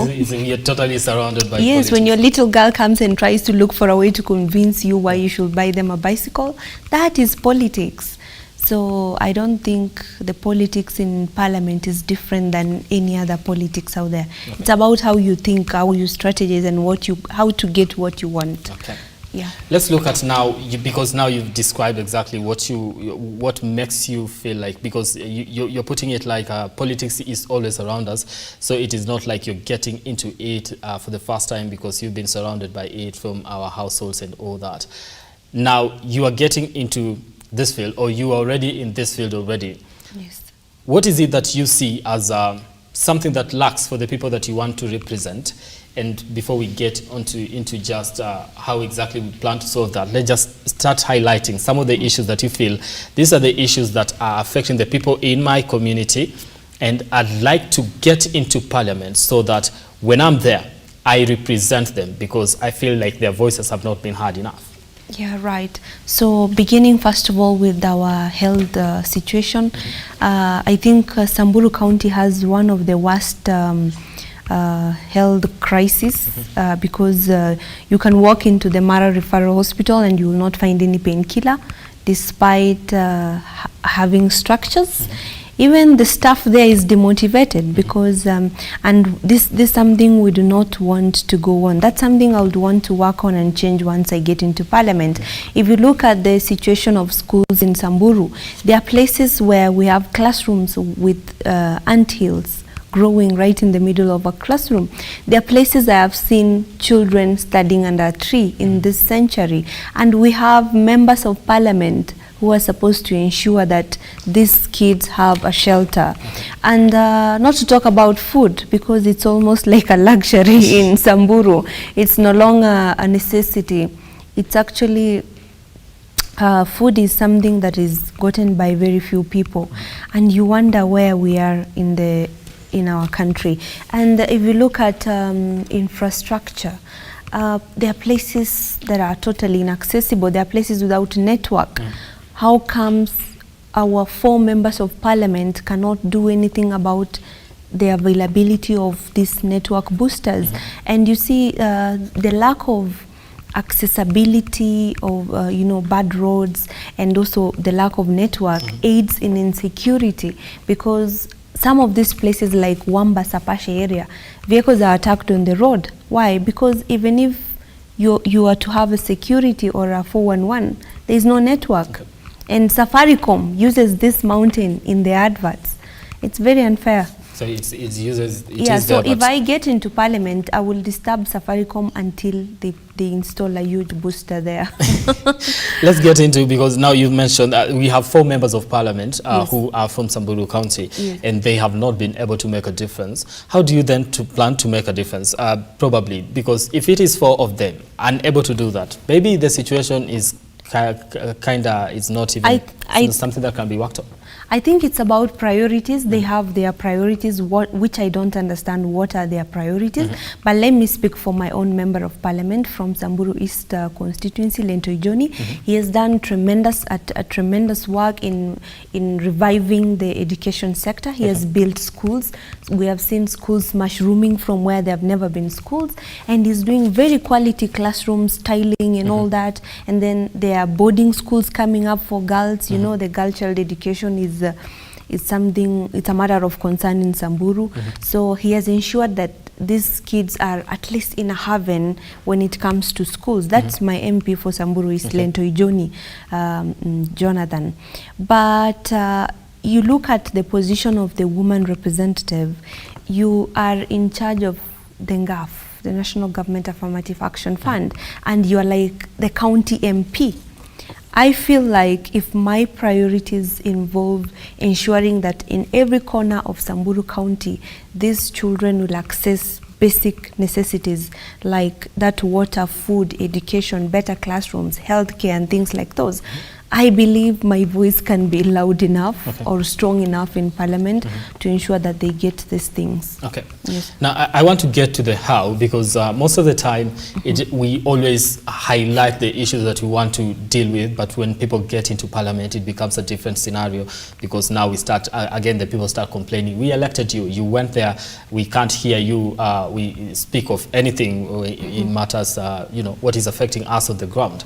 You're totally surrounded by yes, politics. when your little girl comes and tries to look for a way to convince you why you should buy them a bicycle, that is politics. So I don't think the politics in Parliament is different than any other politics out there. Okay. It's about how you think, how you strategize, and how to get what you want. Okay. Yeah. Let's look at now, because now you've described exactly what makes you feel like, because you're putting it like politics is always around us, so it is not like you're getting into it for the first time because you've been surrounded by it from our households and all that. Now you are getting into this field, or you are already in this field already. Yes. What is it that you see as something that lacks for the people that you want to represent? And before we get into just how exactly we plan to solve that, let's just start highlighting some of the issues that you feel. These are the issues that are affecting the people in my community, and I'd like to get into Parliament so that when I'm there, I represent them, because I feel like their voices have not been heard enough. Yeah, right. So beginning first of all with our health situation, I think Samburu County has one of the worst health crisis, because you can walk into the Mara Referral Hospital and you will not find any painkiller, despite having structures. Even the staff there is demotivated, because and this is something we do not want to go on. That's something I would want to work on and change once I get into Parliament. If you look at the situation of schools in Samburu, there are places where we have classrooms with anthills growing right in the middle of a classroom. There are places I have seen children studying under a tree in this century, and we have members of Parliament who are supposed to ensure that these kids have a shelter. And not to talk about food, because it's almost like a luxury in Samburu. It's no longer a necessity. It's actually, food is something that is gotten by very few people. And you wonder where we are in our country. And if you look at infrastructure, there are places that are totally inaccessible. There are places without network. How comes our 4 members of Parliament cannot do anything about the availability of these network boosters? And you see the lack of accessibility of bad roads, and also the lack of network aids in insecurity, because some of these places like Wamba, Sapashe area, vehicles are attacked on the road. Why? Because even if you are to have a security or a 411, there is no network. And Safaricom uses this mountain in their adverts. It's very unfair. So it uses. So if I get into Parliament, I will disturb Safaricom until they install a huge booster there. Let's get into, because now you've mentioned that we have 4 members of Parliament who are from Samburu County, and they have not been able to make a difference. How do you then plan to make a difference? Probably because if it is 4 of them unable to do that, maybe the situation is it's not even something that can be worked on. I think it's about priorities. They have their priorities, which I don't understand what are their priorities. But let me speak for my own member of Parliament from Samburu East constituency, Lento Ijoni. He has done tremendous work in reviving the education sector. He has built schools. We have seen schools mushrooming from where there have never been schools, and he's doing very quality classrooms, tiling and all that. And then there are boarding schools coming up for girls. You know, the girl child education is something, it's a matter of concern in Samburu. So he has ensured that these kids are at least in a haven when it comes to schools. That's my MP for Samburu East, Lento Ijoni, Jonathan. But you look at the position of the woman representative, you are in charge of the NGAF, the National Government Affirmative Action Fund, and you are like the county MP. I feel like if my priorities involve ensuring that in every corner of Samburu County, these children will access basic necessities like that water, food, education, better classrooms, healthcare, and things like those, I believe my voice can be loud enough or strong enough in Parliament to ensure that they get these things. Okay. Yes. Now, I want to get to the how, because most of the time we always highlight the issues that we want to deal with, but when people get into Parliament, it becomes a different scenario, because now we start, again, the people start complaining, we elected you, you went there, we can't hear you, we speak of anything in matters, you know, what is affecting us on the ground.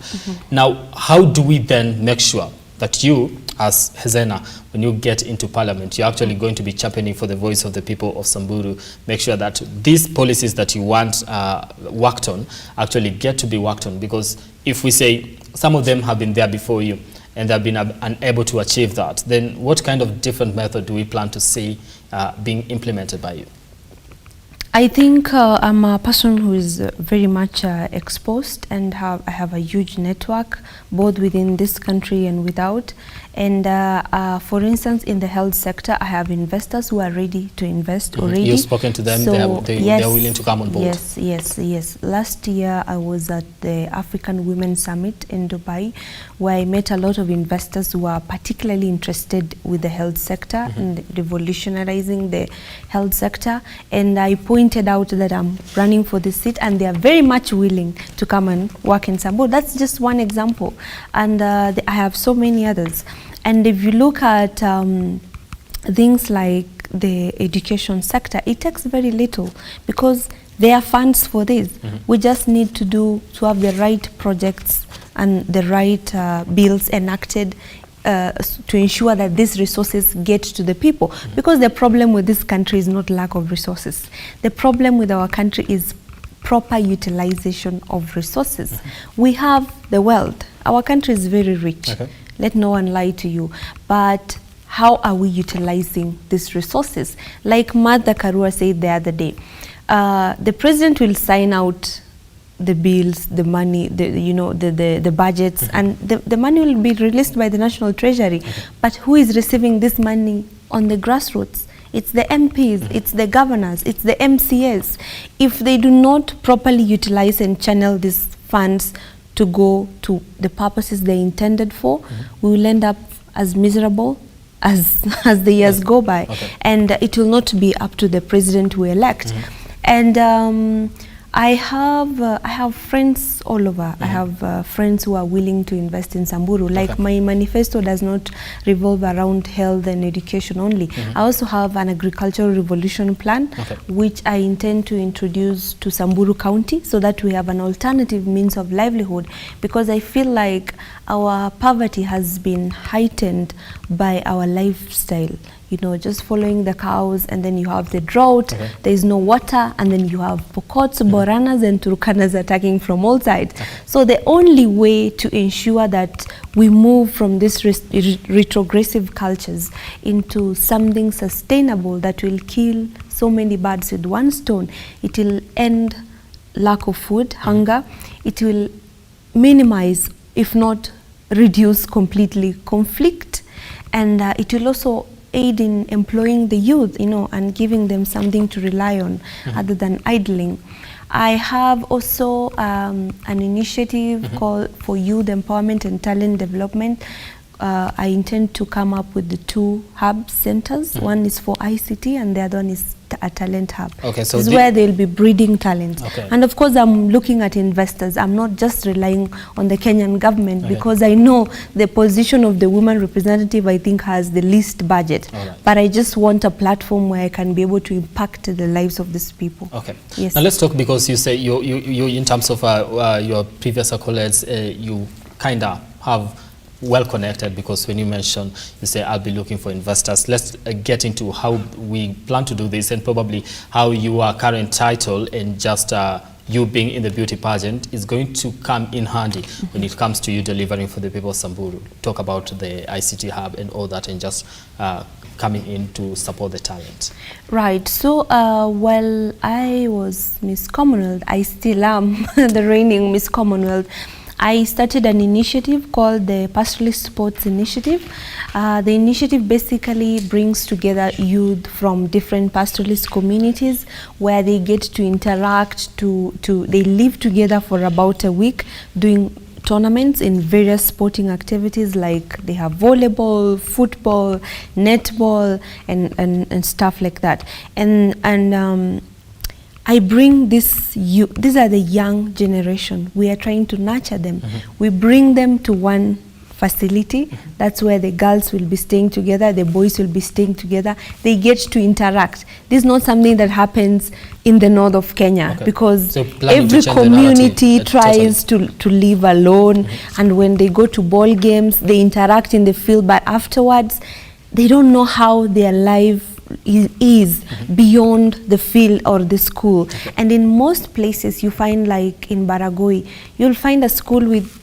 Now, how do we then make sure that you, as Hezena, when you get into Parliament, you're actually going to be championing for the voice of the people of Samburu, make sure that these policies that you want worked on actually get to be worked on? Because if we say some of them have been there before you and they've been unable to achieve that, then what kind of different method do we plan to see being implemented by you? I think I'm a person who is very much exposed, and I have a huge network both within this country and without. And for instance, in the health sector, I have investors who are ready to invest already. You've spoken to them, so they're willing to come on board. Yes. Last year, I was at the African Women Summit in Dubai, where I met a lot of investors who are particularly interested with the health sector and revolutionizing the health sector. And I pointed out that I'm running for this seat, and they are very much willing to come and work in Samburu. That's just one example. And I have so many others. And if you look at things like the education sector, it takes very little, because there are funds for this. We just need to have the right projects and the right bills enacted to ensure that these resources get to the people. Because the problem with this country is not lack of resources. The problem with our country is proper utilization of resources. We have the wealth. Our country is very rich. Let no one lie to you. But how are we utilizing these resources? Like Martha Karua said the other day, the president will sign out the bills, the money, the budgets, and the money will be released by the National Treasury. But who is receiving this money on the grassroots? It's the MPs, it's the governors, it's the MCAs. If they do not properly utilize and channel these funds to go to the purposes they intended for, we will end up as miserable as the years go by. And it will not be up to the president we elect. And I have friends all over. I have friends who are willing to invest in Samburu. Like my manifesto does not revolve around health and education only. I also have an agricultural revolution plan, which I intend to introduce to Samburu County, so that we have an alternative means of livelihood. Because I feel like our poverty has been heightened by our lifestyle. You know, just following the cows, and then you have the drought, there is no water, and then you have Pokots, Boranas, and Turkanas attacking from all sides. So the only way to ensure that we move from this retrogressive cultures into something sustainable that will kill so many birds with one stone, it will end lack of food, hunger, it will minimize, if not reduce completely, conflict, and it will also aid in employing the youth, you know, and giving them something to rely on other than idling. I have also an initiative called for youth empowerment and talent development. I intend to come up with the 2 hub centers. One is for ICT, and the other one is a talent hub. So this is where they'll be breeding talent. And of course, I'm looking at investors. I'm not just relying on the Kenyan government, because I know the position of the women representative, I think, has the least budget. But I just want a platform where I can be able to impact the lives of these people. Yes. Now let's talk, because you say you in terms of your previous accolades, you kind of have well connected, because when you mention, you say, I'll be looking for investors. Let's get into how we plan to do this, and probably how your current title and just you being in the beauty pageant is going to come in handy when it comes to you delivering for the people of Samburu. Talk about the ICT hub and all that, and just coming in to support the talent. Right. So while I was Miss Commonwealth, I still am the reigning Miss Commonwealth. I started an initiative called the Pastoralist Sports Initiative. The initiative basically brings together youth from different pastoralist communities, where they get to interact, they live together for about a week, doing tournaments in various sporting activities, like they have volleyball, football, netball, and stuff like that. And I bring these are the young generation. We are trying to nurture them. We bring them to one facility. That's where the girls will be staying together, the boys will be staying together. They get to interact. This is not something that happens in the north of Kenya, because so every community tries to live alone, and when they go to ball games, they interact in the field, but afterwards, they don't know how their life is beyond the field or the school. And in most places, you find, like in Baragoi, you'll find a school with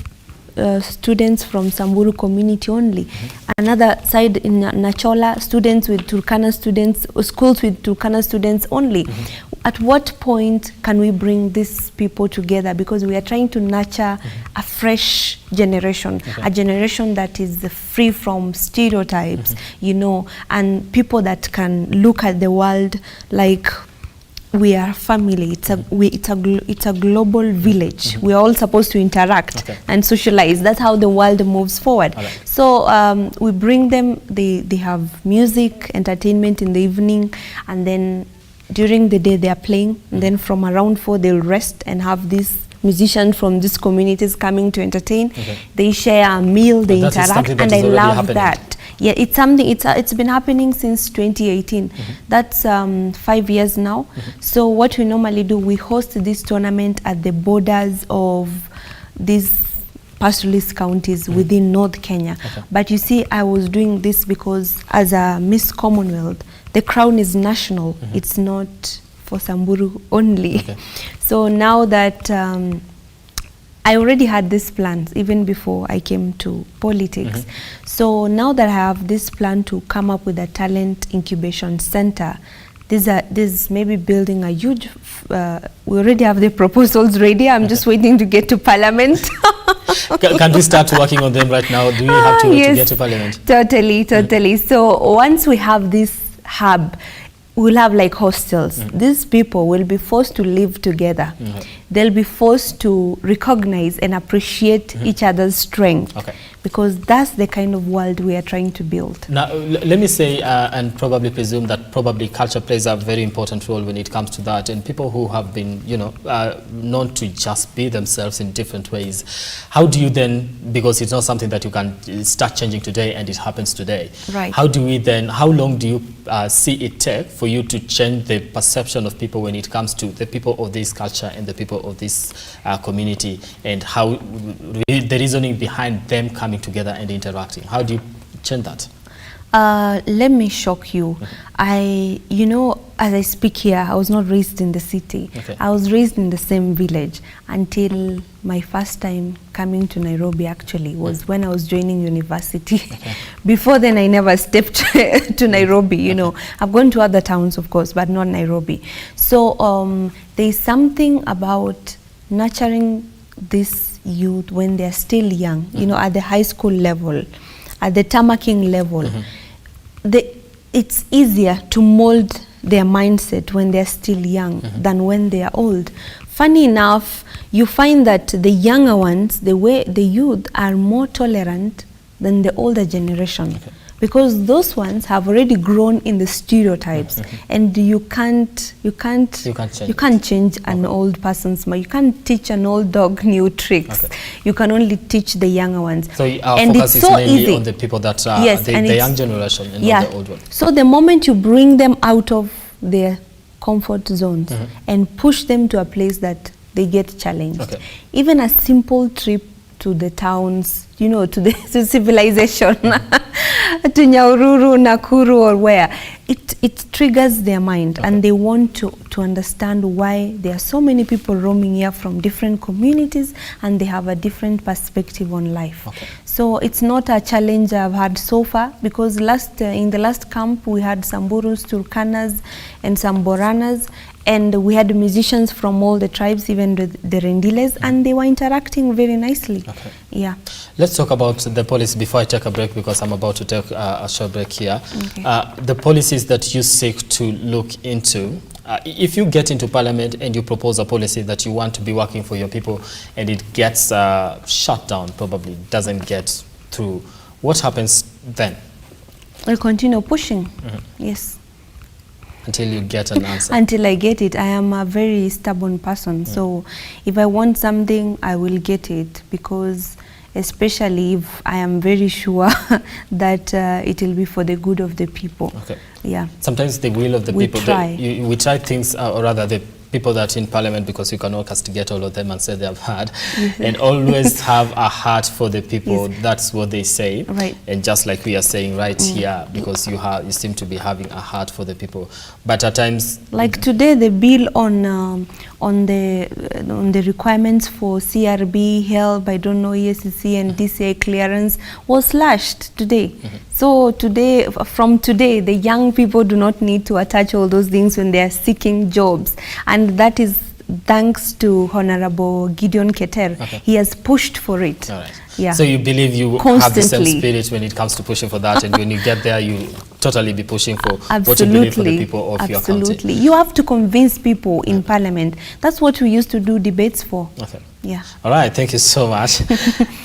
students from Samburu community only. Another side in Nachola, students with Turkana students, schools with Turkana students only. At what point can we bring these people together? Because we are trying to nurture a fresh generation, a generation that is free from stereotypes, you know, and people that can look at the world like we are family. It's a global village. We are all supposed to interact and socialize. That's how the world moves forward. So we bring them. They have music, entertainment in the evening, and then during the day they are playing. And then from around 4 they'll rest and have these musicians from these communities coming to entertain. They share a meal. They interact, and I love that. Yeah, it's something. It's been happening since 2018. That's 5 years now. So what we normally do, we host this tournament at the borders of these pastoralist counties within North Kenya. But you see, I was doing this because as a Miss Commonwealth, the crown is national. It's not for Samburu only. So now that I already had these plans even before I came to politics. So now that I have this plan to come up with a talent incubation center, this maybe building a huge, we already have the proposals ready. I'm just waiting to get to Parliament. Can we start working on them right now? Do we have to wait to get to Parliament? Totally. So once we have this hub, we'll have like hostels. These people will be forced to live together. They'll be forced to recognize and appreciate each other's strength. Because that's the kind of world we are trying to build. Now, let me say and probably presume that probably culture plays a very important role when it comes to that. And people who have been, you know, known to just be themselves in different ways. How do you then, because it's not something that you can start changing today and it happens today. How do we then, how long do you see it take for you to change the perception of people when it comes to the people of this culture and the people of this community, and how the reasoning behind them coming together and interacting? How do you change that? Let me shock you. You know, as I speak here, I was not raised in the city. I was raised in the same village until my first time coming to Nairobi actually was when I was joining university. Before then, I never stepped to Nairobi, you know. I've gone to other towns, of course, but not Nairobi. So there's something about nurturing this youth when they're still young, you know, at the high school level, at the tamaking level. It's easier to mold their mindset when they're still young than when they are old. Funny enough, you find that the younger ones, the youth are more tolerant than the older generation. Because those ones have already grown in the stereotypes, and you can't change an old person's mind. You can't teach an old dog new tricks. You can only teach the younger ones. So our focus is mainly on the people that are the young generation and not the old ones. So the moment you bring them out of their comfort zones and push them to a place that they get challenged, even a simple trip to the towns, you know, to civilization, to Nyahururu, Nakuru, or where, it triggers their mind, and they want to understand why there are so many people roaming here from different communities, and they have a different perspective on life. So it's not a challenge I've had so far, because in the last camp we had Samburus, Turkanas, and Samboranas, and we had musicians from all the tribes, even the Rendiles, and they were interacting very nicely. Yeah. Let's talk about the policy before I take a break, because I'm about to take a short break here. The policies that you seek to look into If you get into parliament and you propose a policy that you want to be working for your people and it gets shut down, probably doesn't get through, what happens then? I'll continue pushing. Yes. Until you get an answer. Until I get it. I am a very stubborn person. So if I want something, I will get it, because especially if I am very sure that it will be for the good of the people. Okay. Yeah. Sometimes the will of the people. We try things, or rather the people that are in parliament, because you cannot castigate all of them and say they have heard, and always have a heart for the people. Yes. That's what they say. Right. And just like we are saying right here, because you seem to be having a heart for the people. But at times, like today, the bill on the requirements for CRB, HELP, I don't know, ESCC and DCI clearance was slashed today. So today, from today, the young people do not need to attach all those things when they are seeking jobs. And that is thanks to Honorable Gideon Keter. Okay. He has pushed for it. All right. Yeah. So you believe you constantly have the same spirit when it comes to pushing for that, and when you get there, you totally be pushing for what you believe for the people of your country. Absolutely. You have to convince people in parliament. That's what we used to do debates for. Okay. Yeah. All right. Thank you so much.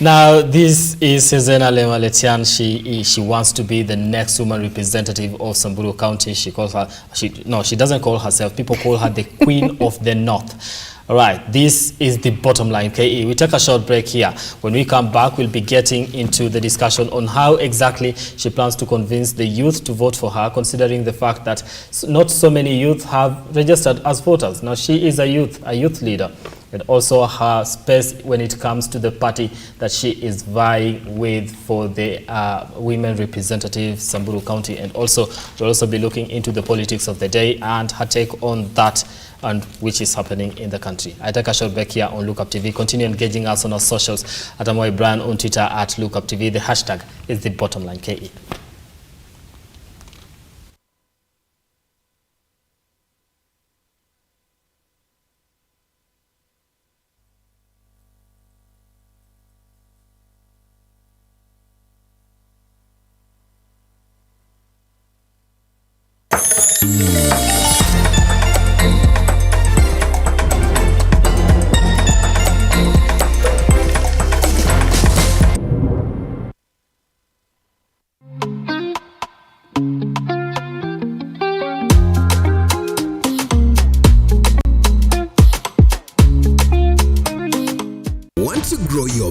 Now, this is Hezena Lemaletian. She wants to be the next woman representative of Samburu County. She calls her, she doesn't call herself. People call her the Queen of the North. All right, this is the bottom line, KE. We take a short break here. When we come back, we'll be getting into the discussion on how exactly she plans to convince the youth to vote for her, considering the fact that not so many youth have registered as voters. Now, she is a youth leader, and also her space when it comes to the party that she is vying with for the women representative Samburu County. And also, we'll also be looking into the politics of the day and her take on that, and which is happening in the country. I take a short break here on Lookup TV. Continue engaging us on our socials at Amoy Brian on Twitter at Lookup TV. The hashtag is the bottom line KE.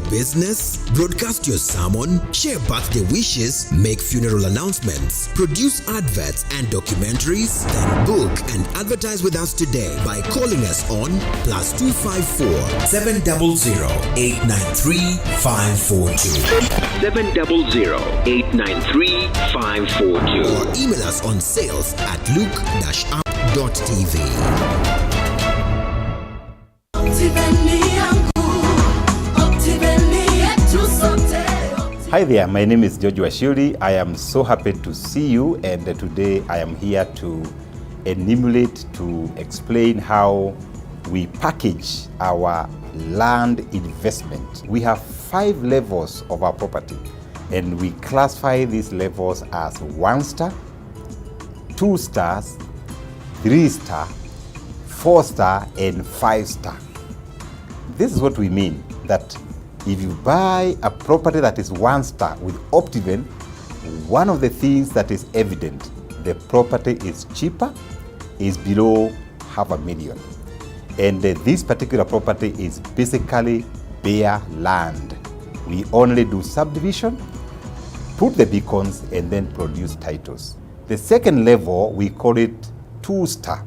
Business, broadcast your sermon, share birthday wishes, make funeral announcements, produce adverts and documentaries, then book and advertise with us today by calling us on +254 700 893 542 700 893 542 or email us on sales@luke-up.tv. Hi there, my name is George Washuri. I am so happy to see you, and today I am here to enumerate, to explain how we package our land investment. We have 5 levels of our property, and we classify these levels as 1 star, 2 stars, 3 star, 4 star, and 5 star. This is what we mean, that if you buy a property that is 1 star with Optiven, one of the things that is evident, the property is cheaper, is below $500,000. And this particular property is basically bare land. We only do subdivision, put the beacons, and then produce titles. The second level, we call it 2 star.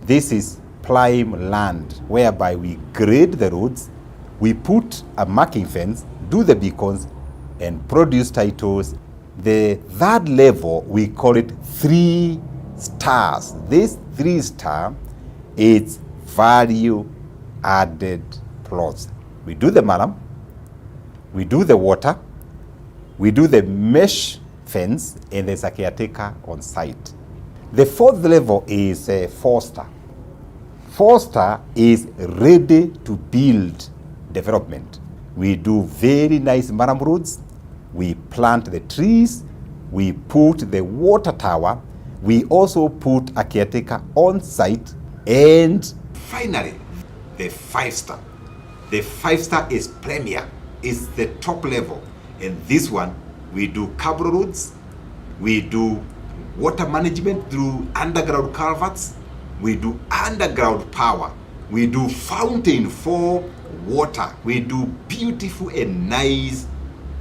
This is prime land, whereby we grade the roads, we put a marking fence, do the beacons, and produce titles. The third level, we call it 3 stars. This 3 star is value added plots. We do the malam, we do the water, we do the mesh fence, and there's a caretaker on site. The fourth level is 4 star. 4 star is ready to build development. We do very nice maram roads, we plant the trees, we put the water tower, We also put a caretaker on site. And finally, the 5-star. The 5-star is premier, is the top level. And this one, we do cable roads, we do water management through underground culverts, we do underground power, we do fountain for water, we do beautiful and nice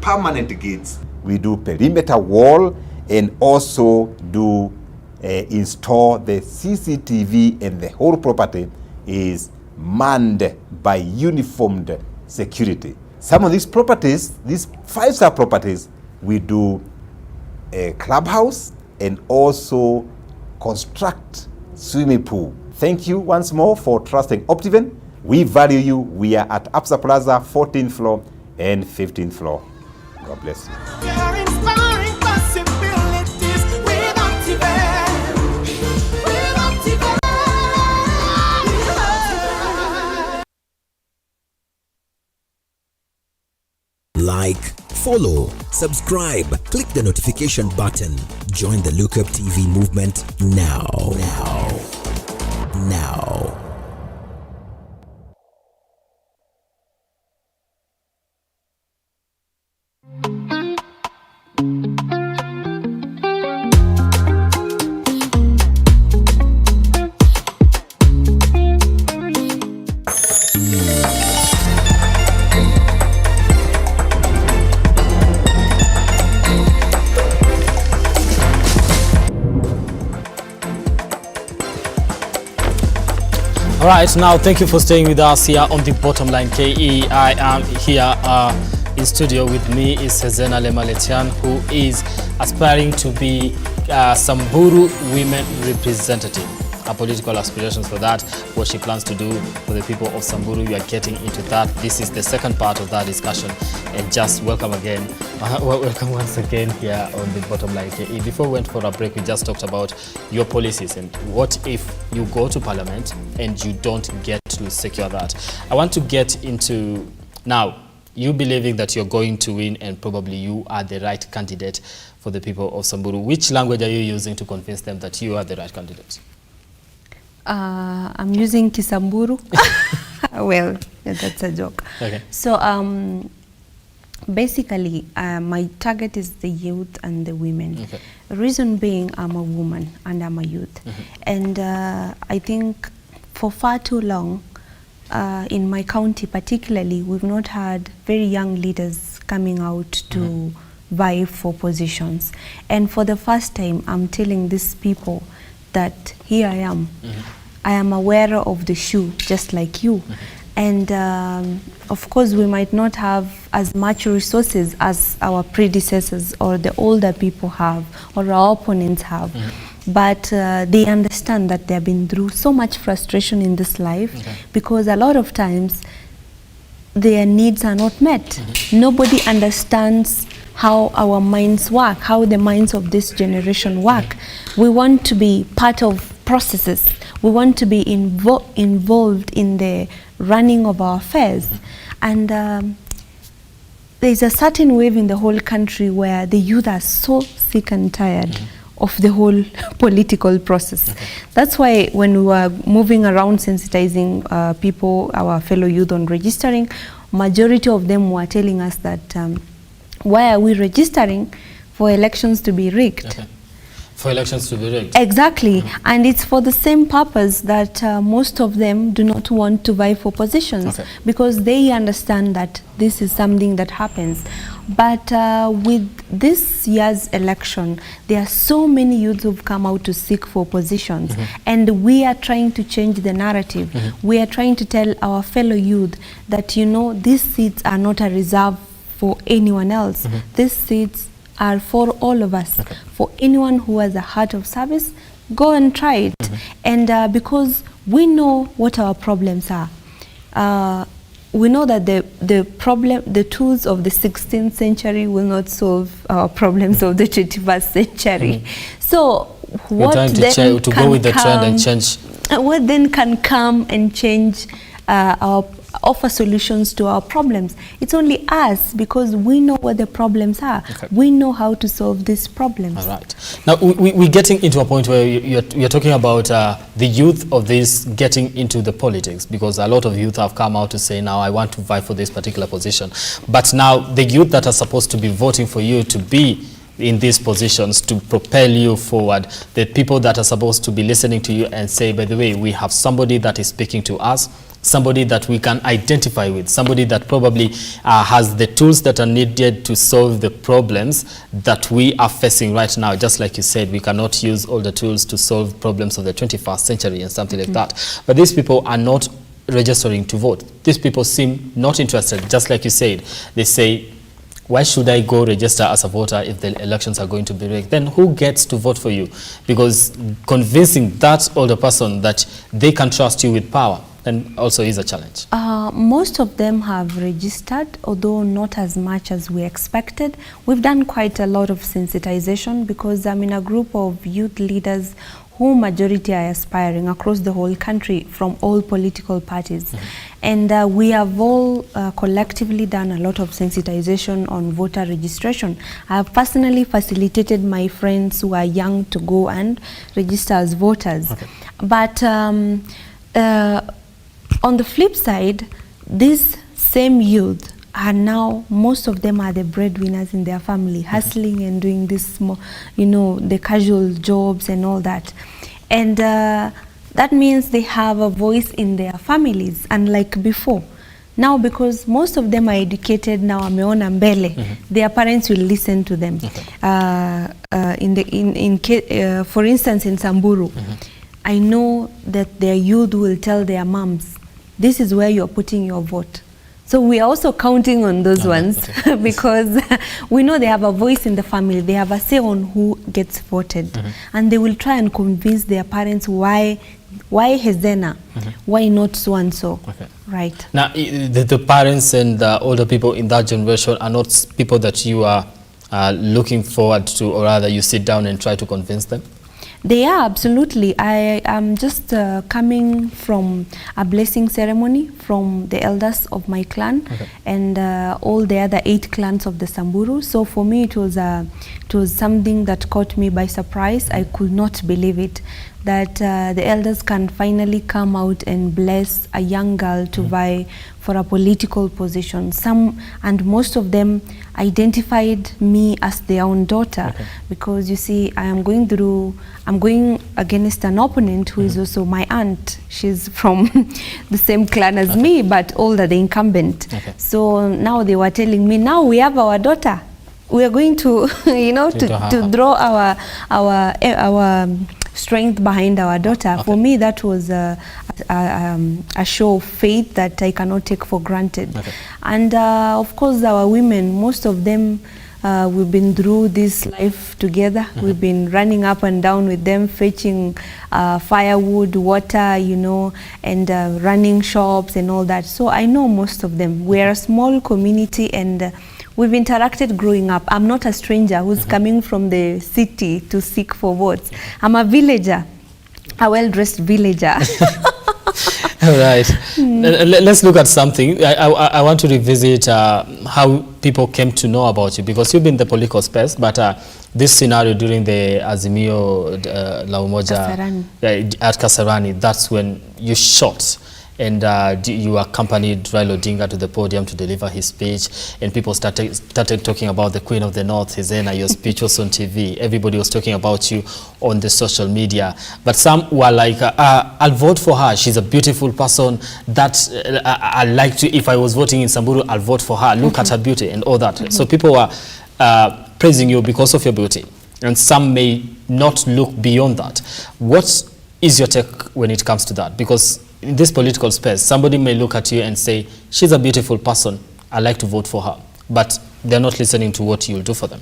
permanent gates. We do perimeter wall and also do install the CCTV, and the whole property is manned by uniformed security. Some of these properties, these 5-star properties, we do a clubhouse and also construct swimming pool. Thank you once more for trusting Optiven. We value you. We are at Absa Plaza, 14th floor and 15th floor. God bless you. Like, follow, subscribe, click the notification button. Join the Lookup TV movement now. All right, now thank you for staying with us here on the Bottom Line KE. I am here in studio. With me is Hezena Lemaletian, who is aspiring to be Samburu Women Representative. Her political aspirations for that, what she plans to do for the people of Samburu. We are getting into that. This is the second part of that discussion. And just welcome again. Welcome once again here on the Bottom Line KE. Before we went for a break, we just talked about your policies and what if you go to Parliament and you don't get to secure that. I want to get into now, you believing that you're going to win and probably you are the right candidate for the people of Samburu. Which language are you using to convince them that you are the right candidate? I'm using Kisamburu. Well, that's a joke. Okay. So basically, my target is the youth and the women. Okay. Reason being, I'm a woman and I'm a youth. And I think for far too long, in my county particularly, we've not had very young leaders coming out to vie for positions. And for the first time, I'm telling these people that here I am. I am a wearer of the shoe, just like you. And of course, we might not have as much resources as our predecessors or the older people have or our opponents have. But they understand that they've been through so much frustration in this life because a lot of times their needs are not met. Nobody understands how our minds work, how the minds of this generation work. We want to be part of processes. We want to be involved in the running of our affairs. And there's a certain wave in the whole country where the youth are so sick and tired of the whole political process. That's why when we were moving around sensitizing people, our fellow youth on registering, majority of them were telling us that why are we registering for elections to be rigged? For elections to be rigged? Exactly. And it's for the same purpose that most of them do not want to vie for positions because they understand that this is something that happens. But with this year's election, there are so many youths who've come out to seek for positions. And we are trying to change the narrative. We are trying to tell our fellow youth that, you know, these seats are not a reserve for anyone else. These seats are for all of us. For anyone who has a heart of service, go and try it. And because we know what our problems are. We know that the tools of the 16th century will not solve our problems of the 21st century. So what then to go with the trend and change. What then can come and change offer solutions to our problems. It's only us, because we know what the problems are. Okay. We know how to solve these problems. All right. Now, we're getting into a point where you're talking about the youth of this getting into the politics, because a lot of youth have come out to say, now I want to vie for this particular position. But now the youth that are supposed to be voting for you to be in these positions to propel you forward, the people that are supposed to be listening to you and say, by the way, we have somebody that is speaking to us, somebody that we can identify with, somebody that probably has the tools that are needed to solve the problems that we are facing right now. Just like you said, we cannot use all the tools to solve problems of the 21st century and something like that. But these people are not registering to vote. These people seem not interested. Just like you said, they say, why should I go register as a voter if the elections are going to be rigged? Then who gets to vote for you? Because convincing that older person that they can trust you with power then also is a challenge. Most of them have registered, although not as much as we expected. We've done quite a lot of sensitization, because I'm in a group of youth leaders who majority are aspiring across the whole country from all political parties. And we have all collectively done a lot of sensitization on voter registration. I have personally facilitated my friends who are young to go and register as voters. Okay. But on the flip side, these same youth are now, most of them are the breadwinners in their family, hustling and doing this small, the casual jobs and all that. And that means they have a voice in their families, unlike before. Now, because most of them are educated now, ameona mbele, their parents will listen to them. For instance, in Samburu, I know that their youth will tell their moms, this is where you're putting your vote. So we are also counting on those ones because we know they have a voice in the family. They have a say on who gets voted. And they will try and convince their parents why Hezena, why not so and so. Right. Now, the parents and the older people in that generation are not people that you are looking forward to, or rather you sit down and try to convince them? They are, absolutely. I am just coming from a blessing ceremony from the elders of my clan and all the other 8 clans of the Samburu. So for me, it was something that caught me by surprise. I could not believe it, that the elders can finally come out and bless a young girl to vie for a political position. Some, and most of them, identified me as their own daughter, because you see, I'm going against an opponent who is also my aunt. She's from the same clan as me, but older, the incumbent. So now they were telling me, now we have our daughter. We are going to, to draw our strength behind our daughter. For me, that was a show of faith that I cannot take for granted. And of course, our women, most of them, we've been through this life together. We've been running up and down with them, fetching firewood, water, and running shops and all that. So I know most of them. We're a small community, and we've interacted growing up. I'm not a stranger who's coming from the city to seek for votes. I'm a villager, a well-dressed villager. All right. Let's look at something. I want to revisit how people came to know about you, because you've been in the political space, but this scenario during the Azimio la Umoja at Kasarani, that's when you shot. And you accompanied Raila Odinga to the podium to deliver his speech, and people started talking about the Queen of the North, Hezena. Your speech was on TV. Everybody was talking about you on the social media. But some were like, I'll vote for her. She's a beautiful person. That I like to. If I was voting in Samburu, I'll vote for her. Look at her beauty and all that. So people were praising you because of your beauty, and some may not look beyond that. What is your take when it comes to that? Because in this political space, somebody may look at you and say, she's a beautiful person, I like to vote for her, but they're not listening to what you'll do for them.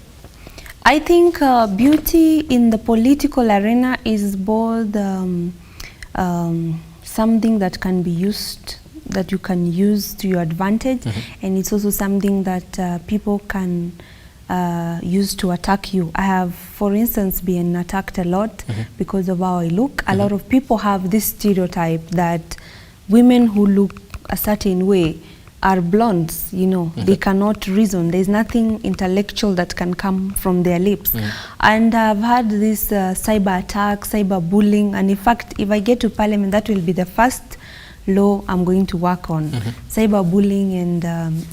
I think beauty in the political arena is both something that can be used, that you can use to your advantage, and it's also something that people can use to attack you. I have, for instance, been attacked a lot because of how I look. A lot of people have this stereotype that women who look a certain way are blondes, you know. They cannot reason. There's nothing intellectual that can come from their lips. And I've had this cyber attack, cyber bullying, and in fact, if I get to Parliament, that will be the first law I'm going to work on. Cyber bullying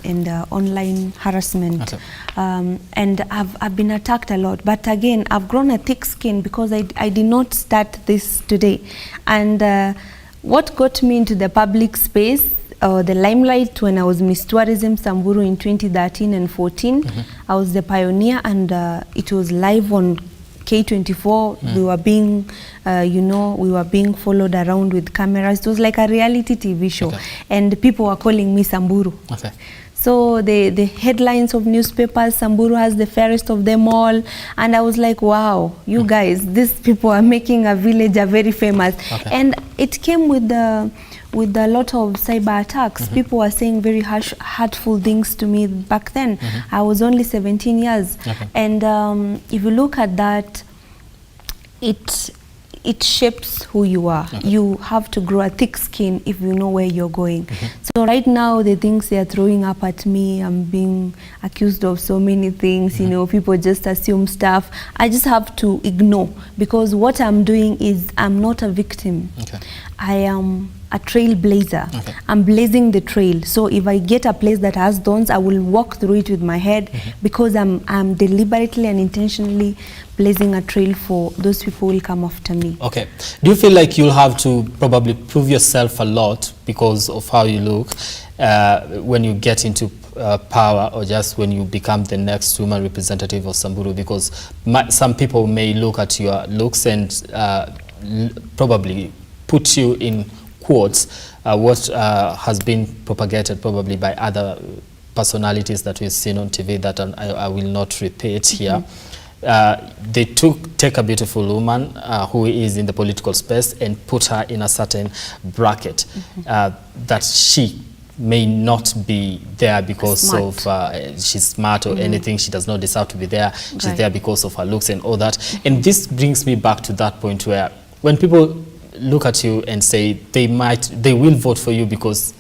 and online harassment. And I've been attacked a lot. But again, I've grown a thick skin because I did not start this today. And what got me into the public space, the limelight, when I was Miss Tourism Samburu in 2013 and 14, I was the pioneer, and it was live on K24. We were being, we were being followed around with cameras. It was like a reality TV show, and people were calling me Samburu. So the headlines of newspapers, Samburu has the fairest of them all, and I was like, wow, you guys, these people are making a village very famous. And it came with a lot of cyber attacks. People were saying very hurtful things to me back then. I was only 17 years. And if you look at that, it shapes who you are. You have to grow a thick skin if you know where you're going. So right now, the things they are throwing up at me, I'm being accused of so many things, you know, people just assume stuff. I just have to ignore, because what I'm doing is I'm not a victim. I am a trailblazer. I'm blazing the trail. So if I get a place that has thorns, I will walk through it with my head, because I'm deliberately and intentionally blazing a trail for those people who will come after me. Okay. Do you feel like you'll have to probably prove yourself a lot because of how you look when you get into power, or just when you become the next woman representative of Samburu? Because some people may look at your looks and probably put you in quotes what has been propagated probably by other personalities that we've seen on TV that I will not repeat here. They take a beautiful woman who is in the political space and put her in a certain bracket that she may not be there because of she's smart or anything. She does not deserve to be there. She's there because of her looks and all that. And this brings me back to that point where when people look at you and say they will vote for you because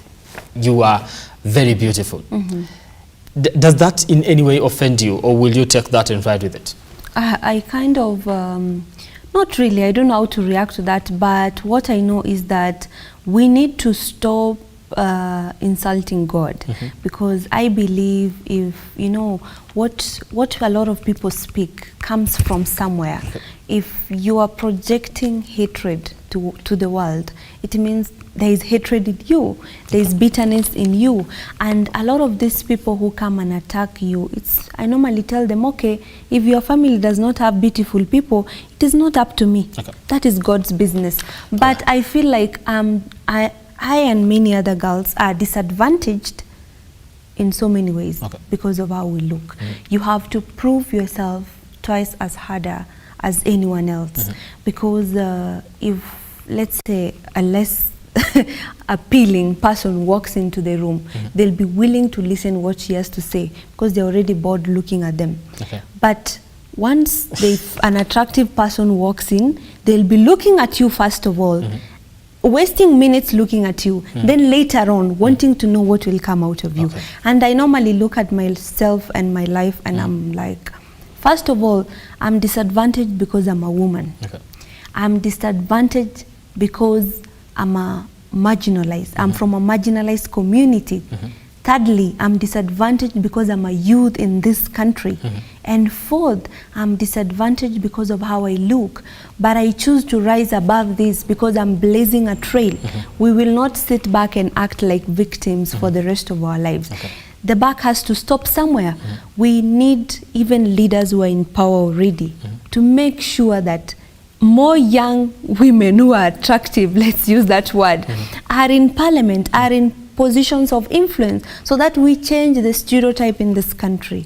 you are very beautiful. Does that in any way offend you, or will you take that and ride with it? I kind of, not really, I don't know how to react to that, but what I know is that we need to stop insulting God, because I believe if, you know, what a lot of people speak comes from somewhere. If you are projecting hatred to the world, it means there is hatred in you, there is bitterness in you. And a lot of these people who come and attack you, I normally tell them, okay, if your family does not have beautiful people, it is not up to me. That is God's business. But I feel like I and many other girls are disadvantaged in so many ways because of how we look. You have to prove yourself twice as harder as anyone else, because if, let's say, a less appealing person walks into the room, they'll be willing to listen what she has to say because they're already bored looking at them. But once an attractive person walks in, they'll be looking at you first of all, wasting minutes looking at you, then later on wanting to know what will come out of you. And I normally look at myself and my life and I'm like, first of all, I'm disadvantaged because I'm a woman. I'm disadvantaged because I'm marginalized. I'm from a marginalized community. Thirdly, I'm disadvantaged because I'm a youth in this country. And fourth, I'm disadvantaged because of how I look. But I choose to rise above this because I'm blazing a trail. We will not sit back and act like victims for the rest of our lives. The buck has to stop somewhere. We need even leaders who are in power already to make sure that more young women who are attractive, let's use that word, are in parliament, are in positions of influence, so that we change the stereotype in this country.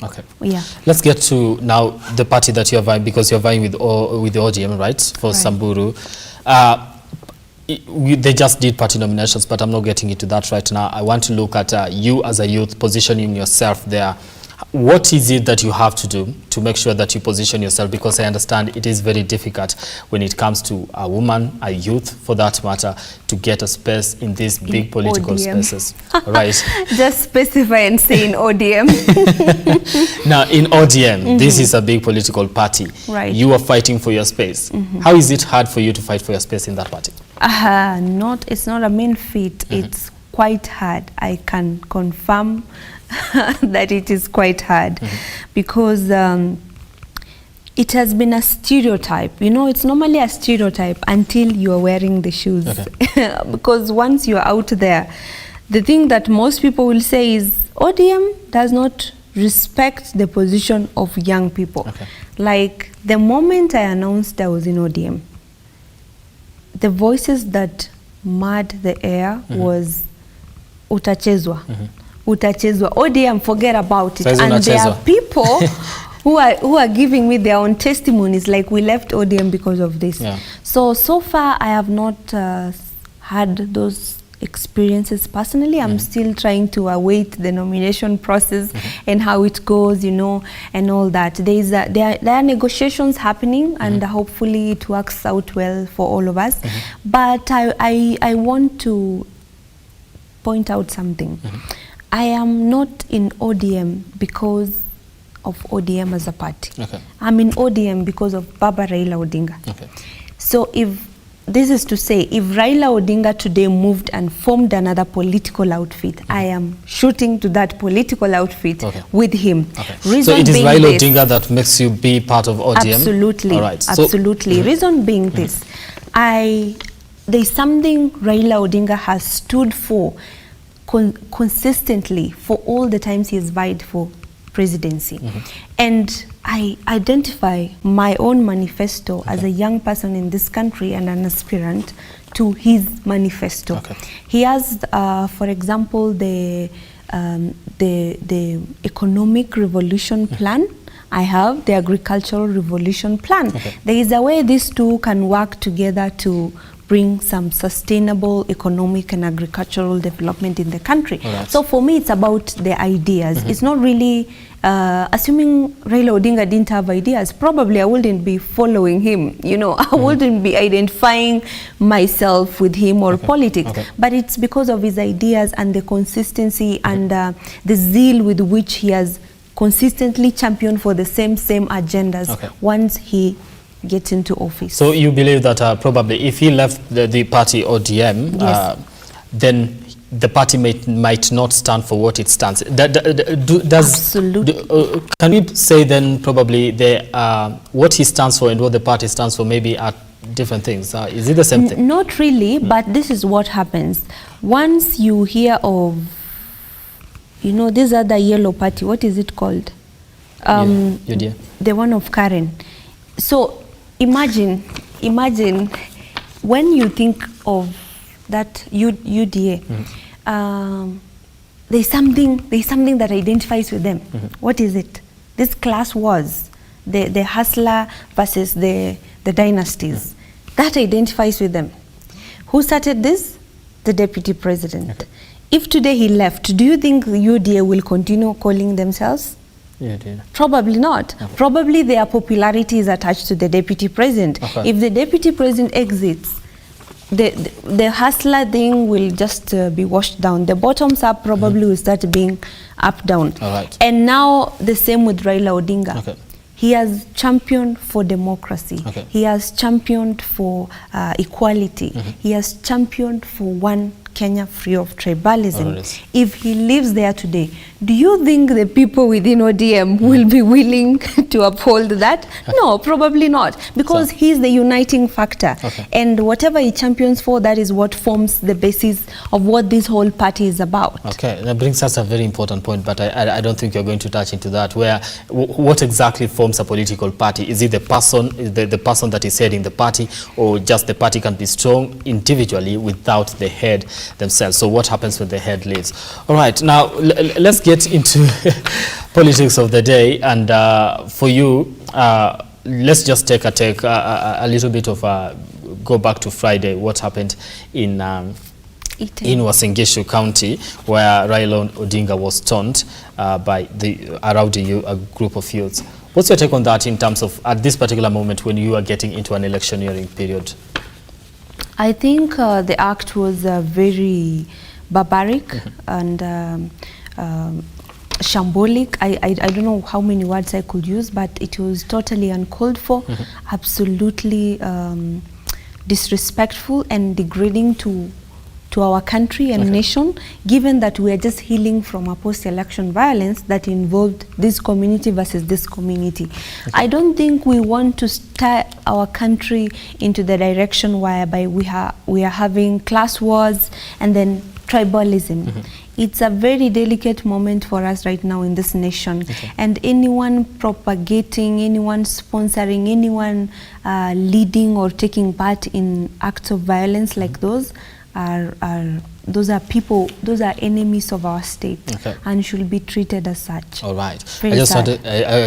Let's get to now the party that you're vying, because you're vying with the ODM, right, for Samburu. They just did party nominations, but I'm not getting into that right now. I want to look at you as a youth, positioning yourself there. what is it that you have to do to make sure that you position yourself? Because I understand it is very difficult when it comes to a woman, a youth for that matter, to get a space in these big political ODM. spaces. Right. Just specify and say in ODM. Now, in ODM, this is a big political party. Right. You are fighting for your space. How is it hard for you to fight for your space in that party? It's not a mean feat. It's quite hard. I can confirm that it is quite hard because it has been a stereotype. You know, it's normally a stereotype until you're wearing the shoes. Okay. Because once you're out there, the thing that most people will say is ODM does not respect the position of young people. Okay. Like the moment I announced I was in ODM, the voices that mad the air was utachezwa. Utachezwa. ODM, forget about it. And there are people who are giving me their own testimonies, like we left ODM because of this. Yeah. So far I have not had those experiences personally. I'm still trying to await the nomination process and how it goes, you know, and all that. There are negotiations happening, and hopefully it works out well for all of us. But I want to point out something. I am not in ODM because of ODM as a party. Okay. I'm in ODM because of Baba Raila Odinga. Okay. So if this is to say, if Raila Odinga today moved and formed another political outfit, I am shooting to that political outfit with him. Okay. So it is Raila Odinga that makes you be part of ODM? Absolutely. All right. Absolutely. Reason being this, there's something Raila Odinga has stood for consistently for all the times he has vied for presidency. And I identify my own manifesto as a young person in this country and an aspirant to his manifesto. He has, for example, the economic revolution plan. I have the agricultural revolution plan. There is a way these two can work together to bring some sustainable economic and agricultural development in the country. So for me, it's about the ideas. It's not really, assuming Raila Odinga didn't have ideas, probably I wouldn't be following him. You know, I wouldn't be identifying myself with him or politics. But it's because of his ideas and the consistency and the zeal with which he has consistently championed for the same agendas once he gets into office. So you believe that probably if he left the party ODM, then the party might not stand for what it stands. Absolutely. Can we say then probably what he stands for and what the party stands for maybe are different things? Is it the same thing? Not really, but this is what happens. Once you hear of, you know, this other yellow party, what is it called? The one of Karen. So imagine when you think of that UDA, there's something that identifies with them. What is it? This class wars, the hustler versus the dynasties. That identifies with them. Who started this? The deputy president. If today he left, do you think UDA will continue calling themselves? Probably not. Probably their popularity is attached to the deputy president. If the deputy president exits, the hustler thing will just be washed down. The bottoms up probably will start being up down. And now the same with Raila Odinga. He has championed for democracy. He has championed for equality. He has championed for one Kenya free of tribalism. If he lives there today, do you think the people within ODM will be willing to uphold that? No, probably not, because he's the uniting factor. And whatever he champions for, that is what forms the basis of what this whole party is about. That brings us a very important point, but I don't think you're going to touch into that, where what exactly forms a political party? Is it the person, the person that is heading the party, or just the party can be strong individually without the head themselves? So what happens when the head leaves? All right, now let's get into politics of the day, and for you, let's just take a little bit of go back to Friday. What happened in in Uasin Gishu County, where Raila Odinga was stoned by a group of youths. What's your take on that in terms of at this particular moment when you are getting into an electioneering period? I think the act was very barbaric and shambolic. I don't know how many words I could use, but it was totally uncalled for, absolutely disrespectful and degrading to our country and nation, given that we are just healing from a post-election violence that involved this community versus this community. I don't think we want to steer our country into the direction whereby we are having class wars and then tribalism. It's a very delicate moment for us right now in this nation, and anyone propagating, anyone sponsoring, anyone leading or taking part in acts of violence like those those are people, those are enemies of our state, and should be treated as such. All right. I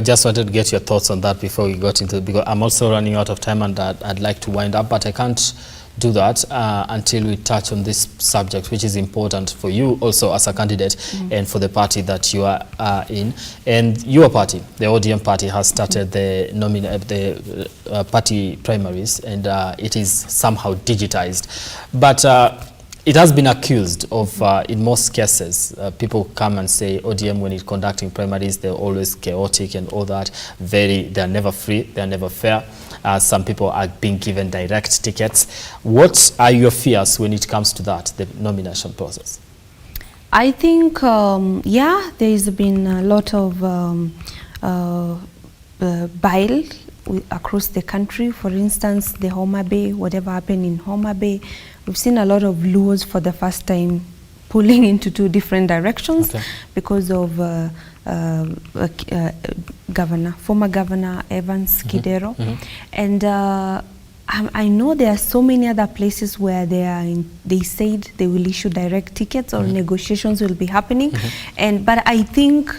just wanted to get your thoughts on that before we got into, because I'm also running out of time and I'd like to wind up, but I can't do that until we touch on this subject, which is important for you also as a candidate and for the party that you are in. And your party, the ODM party, has started the party primaries, and it is somehow digitized. But it has been accused of, in most cases, people come and say ODM, when it's conducting primaries, they're always chaotic and all that. They're never free, they're never fair. Some people are being given direct tickets. What are your fears when it comes to that, the nomination process? I think, yeah, there's been a lot of bile across the country. For instance, the Homa Bay, whatever happened in Homa Bay, we've seen a lot of Luos for the first time pulling into two different directions because of former Governor Evans Kidero. And I know there are so many other places where they said they will issue direct tickets or negotiations will be happening. But I think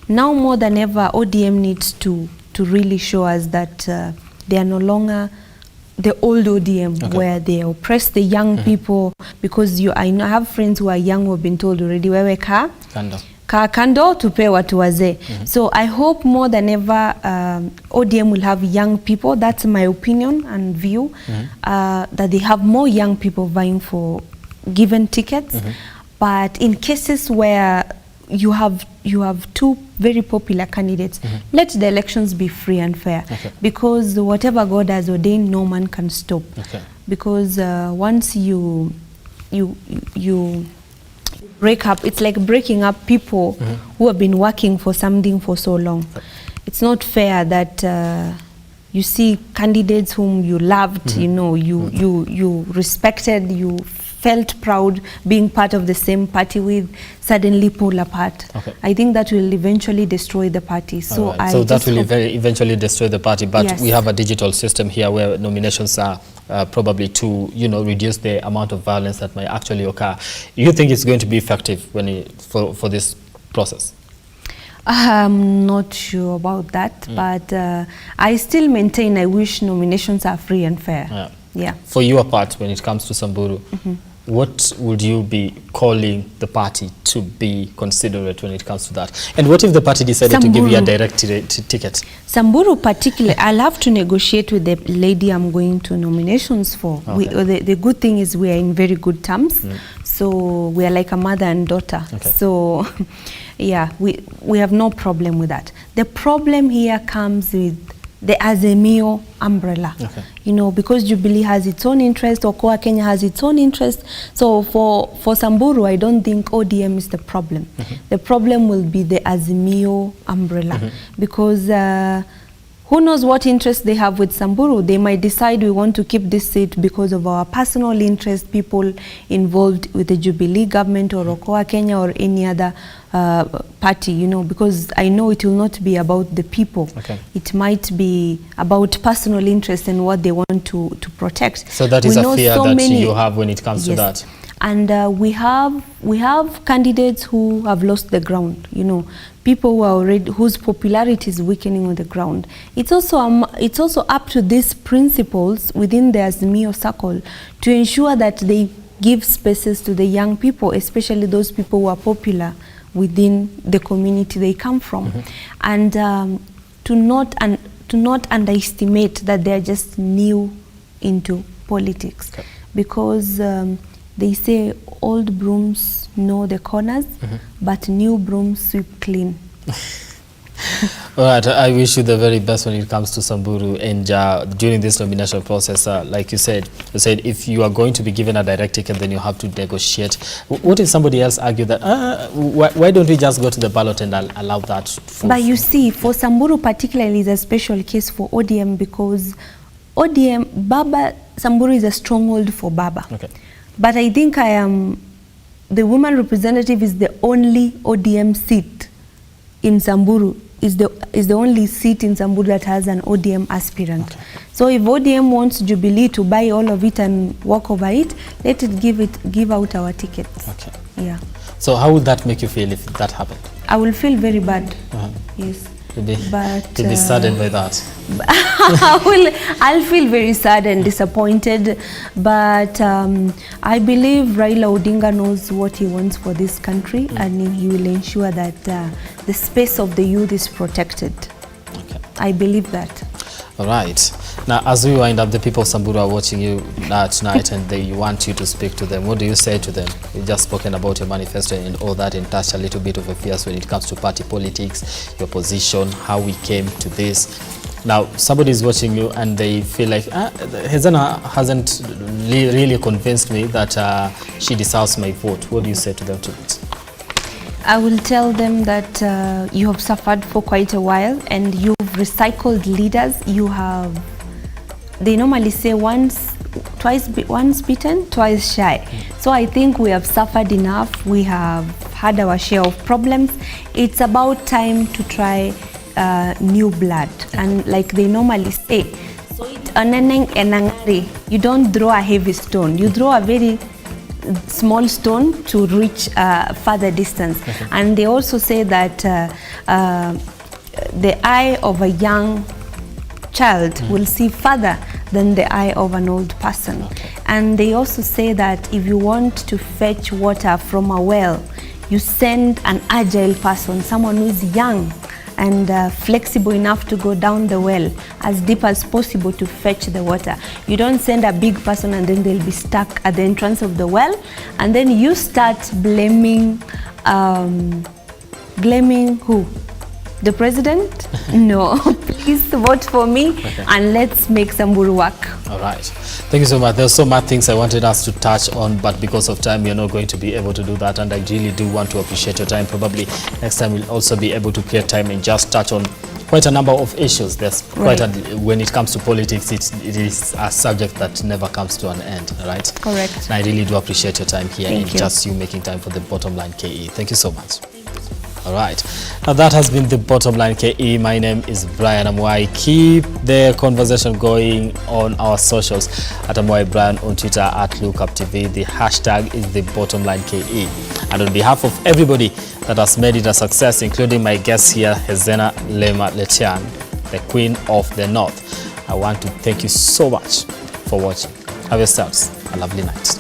now more than ever, ODM needs to really show us that they are no longer the old ODM where they oppress the young people, because I have friends who are young who have been told already, wewe kaa kando tupe watu wazee. So I hope more than ever ODM will have young people, that's my opinion and view, that they have more young people vying for given tickets. But in cases where you have two very popular candidates, let the elections be free and fair, because whatever God has ordained, no man can stop. Because once you break up, it's like breaking up people who have been working for something for so long. It's not fair that you see candidates whom you loved, you know, you respected, you felt proud being part of the same party with, suddenly pull apart. I think that will eventually destroy the party. So that will eventually destroy the party. But we have a digital system here where nominations are probably to, you know, reduce the amount of violence that might actually occur. You think it's going to be effective when for this process? I'm not sure about that, but I still maintain I wish nominations are free and fair. For your part, when it comes to Samburu, what would you be calling the party to be considerate when it comes to that? And what if the party decided to give you a direct ticket? Samburu particularly, I'll have to negotiate with the lady I'm going to nominations for. The good thing is we are in very good terms. So we are like a mother and daughter. So yeah, we have no problem with that. The problem here comes with the Azimio umbrella, you know, because Jubilee has its own interest, Okoa Kenya has its own interest. So for Samburu, I don't think ODM is the problem. The problem will be the Azimio umbrella, because who knows what interest they have with Samburu. They might decide we want to keep this seat because of our personal interest, people involved with the Jubilee government or Okoa Kenya or any other party, you know, because I know it will not be about the people. It might be about personal interest and what they want to protect. So that is a fear that you have when it comes to that. And we have candidates who have lost the ground, you know, people who are already, whose popularity is weakening on the ground. It's also up to these principles within the Azimio circle to ensure that they give spaces to the young people, especially those people who are popular within the community they come from, and to not underestimate that they are just new into politics, because they say old brooms know the corners, but new brooms sweep clean. All right, I wish you the very best when it comes to Samburu, and during this nomination process, like you said if you are going to be given a direct ticket, then you have to negotiate. What if somebody else argue that why don't we just go to the ballot and allow that? But you see, for Samburu particularly is a special case for ODM, because ODM, Baba, Samburu is a stronghold for Baba. Okay. But I think the woman representative is the only ODM seat in Samburu, is the only seat in Samburu that has an ODM aspirant. Okay. So if ODM wants Jubilee to buy all of it and walk over it, let it give out our tickets. Okay. Yeah. So how would that make you feel if that happened? I will feel very bad. Yes. You'll be saddened by that. I'll feel very sad and disappointed, but I believe Raila Odinga knows what he wants for this country, and he will ensure that the space of the youth is protected. Okay. I believe that. All right. Now, as we wind up, the people of Samburu are watching you tonight and they want you to speak to them. What do you say to them? You've just spoken about your manifesto and all that, and touched a little bit of affairs when it comes to party politics, your position, how we came to this. Now, somebody is watching you and they feel like, Hezena hasn't really convinced me that she deserves my vote. What do you say to them tonight? I will tell them that you have suffered for quite a while and you've recycled leaders. They normally say once bitten, twice shy. So I think we have suffered enough. We have had our share of problems. It's about time to try new blood. And like they normally say, you don't throw a heavy stone. You throw a very small stone to reach further distance. And they also say that the eye of a young child will see further than the eye of an old person. And they also say that if you want to fetch water from a well, you send an agile person, someone who is young and flexible enough to go down the well as deep as possible to fetch the water. You don't send a big person and then they'll be stuck at the entrance of the well, and then you start blaming who? The president? No, please vote for me and let's make Samburu work. All right. Thank you so much. There are so much things I wanted us to touch on, but because of time, you're not going to be able to do that. And I really do want to appreciate your time. Probably next time we'll also be able to create time and just touch on quite a number of issues. There's quite when it comes to politics, it is a subject that never comes to an end, right? Correct. And I really do appreciate your time here and you. just you making time for the Bottom Line KE. Thank you so much. All right. Now that has been the Bottom Line KE. My name is Brian Amwai. Keep the conversation going on our socials at Amwai Brian on Twitter, at LookUpTV. The hashtag is the Bottom Line KE. And on behalf of everybody that has made it a success, including my guest here, Hezena Lemaletian, the Queen of the North, I want to thank you so much for watching. Have yourselves a lovely night.